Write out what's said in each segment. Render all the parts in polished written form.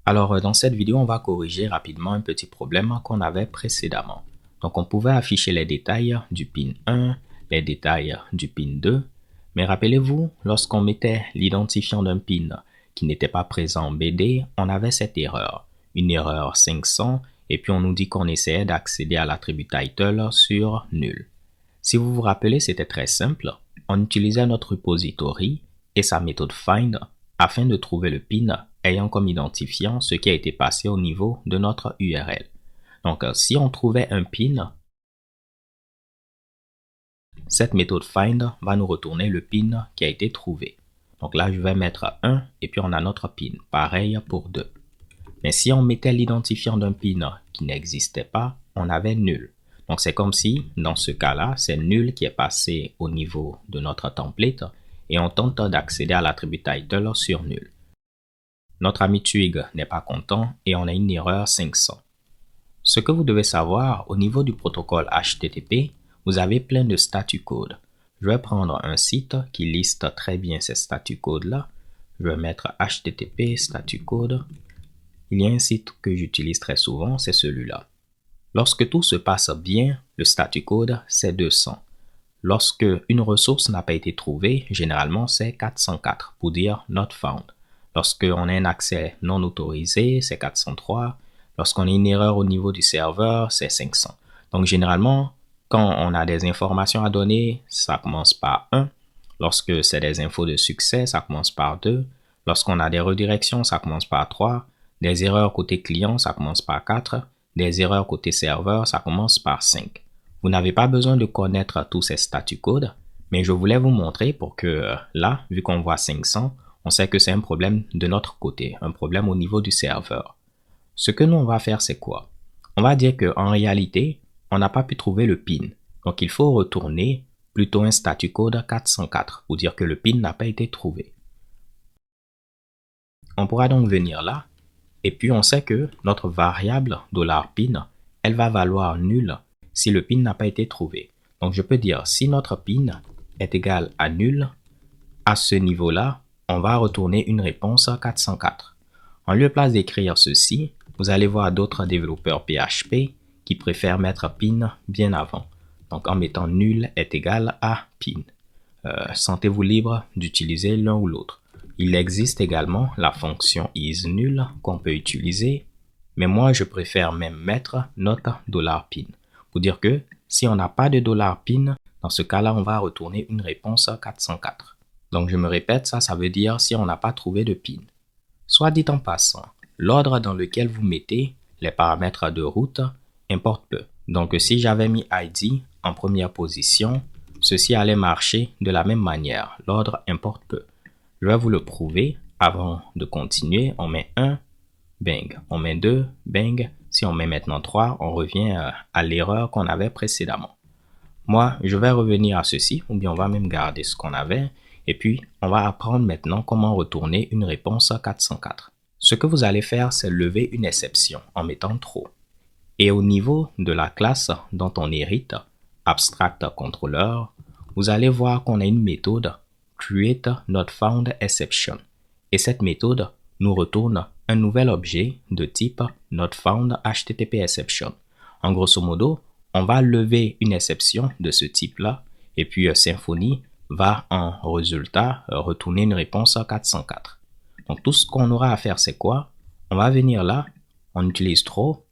Alors, dans cette vidéo, on va corriger rapidement un petit problème qu'on avait précédemment. Donc, on pouvait afficher les détails du pin 1, les détails du pin 2, mais rappelez-vous, lorsqu'on mettait l'identifiant d'un pin qui n'était pas présent en BD, on avait cette erreur, une erreur 500, et puis on nous dit qu'on essayait d'accéder à l'attribut title sur nul. Si vous vous rappelez, c'était très simple. On utilisait notre repository et sa méthode find afin de trouver le pin ayant comme identifiant ce qui a été passé au niveau de notre URL. Donc, si on trouvait un pin, cette méthode find va nous retourner le pin qui a été trouvé. Donc là, je vais mettre 1 et puis on a notre pin. Pareil pour 2. Mais si on mettait l'identifiant d'un pin qui n'existait pas, on avait nul. Donc c'est comme si, dans ce cas-là, c'est nul qui est passé au niveau de notre template et on tente d'accéder à l'attribut title sur nul. Notre ami Twig n'est pas content et on a une erreur 500. Ce que vous devez savoir, au niveau du protocole HTTP, vous avez plein de statut codes. Je vais prendre un site qui liste très bien ces statut codes-là. Je vais mettre HTTP statut code. Il y a un site que j'utilise très souvent, c'est celui-là. Lorsque tout se passe bien, le statut code, c'est 200. Lorsque une ressource n'a pas été trouvée, généralement, c'est 404 pour dire not found. Lorsqu'on a un accès non autorisé, c'est 403. Lorsqu'on a une erreur au niveau du serveur, c'est 500. Donc, généralement, quand on a des informations à donner, ça commence par 1. Lorsque c'est des infos de succès, ça commence par 2. Lorsqu'on a des redirections, ça commence par 3. Des erreurs côté client, ça commence par 4. Des erreurs côté serveur, ça commence par 5. Vous n'avez pas besoin de connaître tous ces statut codes, mais je voulais vous montrer pour que là, vu qu'on voit 500, on sait que c'est un problème de notre côté, un problème au niveau du serveur. Ce que nous, on va faire, c'est quoi? On va dire qu'en réalité, on n'a pas pu trouver le pin. Donc, il faut retourner plutôt un statut code 404 pour dire que le pin n'a pas été trouvé. On pourra donc venir là, et puis on sait que notre variable $pin, elle va valoir nul si le pin n'a pas été trouvé. Donc, je peux dire si notre pin est égal à nul, à ce niveau-là, on va retourner une réponse 404. En lieu et place d'écrire ceci, vous allez voir d'autres développeurs PHP qui préfèrent mettre pin bien avant. Donc, en mettant nul est égal à pin. Sentez-vous libre d'utiliser l'un ou l'autre. Il existe également la fonction isNull qu'on peut utiliser, mais moi je préfère même mettre notre $pin pour dire que si on n'a pas de $pin, dans ce cas-là, on va retourner une réponse 404. Donc je me répète, ça veut dire si on n'a pas trouvé de pin. Soit dit en passant, l'ordre dans lequel vous mettez les paramètres de route importe peu. Donc si j'avais mis ID en première position, ceci allait marcher de la même manière. L'ordre importe peu. Je vais vous le prouver. Avant de continuer, on met 1, bang. On met 2, bang. Si on met maintenant 3, on revient à l'erreur qu'on avait précédemment. Moi, je vais revenir à ceci, ou bien on va même garder ce qu'on avait. Et puis, on va apprendre maintenant comment retourner une réponse 404. Ce que vous allez faire, c'est lever une exception en mettant true. Et au niveau de la classe dont on hérite, AbstractController, vous allez voir qu'on a une méthode createNotFoundException. Et cette méthode nous retourne un nouvel objet de type NotFoundHTTPException. En grosso modo, on va lever une exception de ce type-là et puis Symfony va en résultat retourner une réponse 404. Donc tout ce qu'on aura à faire, c'est quoi? On va venir là, on utilise throw.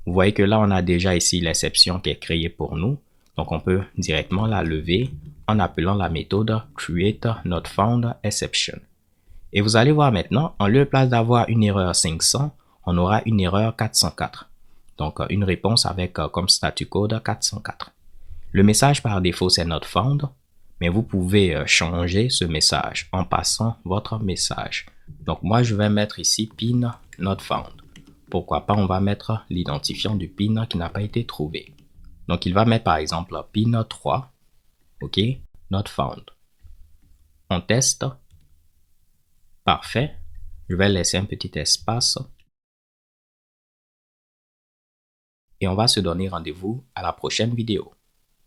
Vous voyez que là, on a déjà ici l'exception qui est créée pour nous. Donc, on peut directement la lever en appelant la méthode createNotFoundException. Et vous allez voir maintenant, en lieu de place d'avoir une erreur 500, on aura une erreur 404. Donc, une réponse avec comme statut code 404. Le message par défaut, c'est not found, mais vous pouvez changer ce message en passant votre message. Donc, moi, je vais mettre ici pin not found. Pourquoi pas, on va mettre l'identifiant du pin qui n'a pas été trouvé. Donc, il va mettre par exemple pin 3, ok, not found. On teste. Parfait. Je vais laisser un petit espace. Et on va se donner rendez-vous à la prochaine vidéo.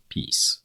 Peace.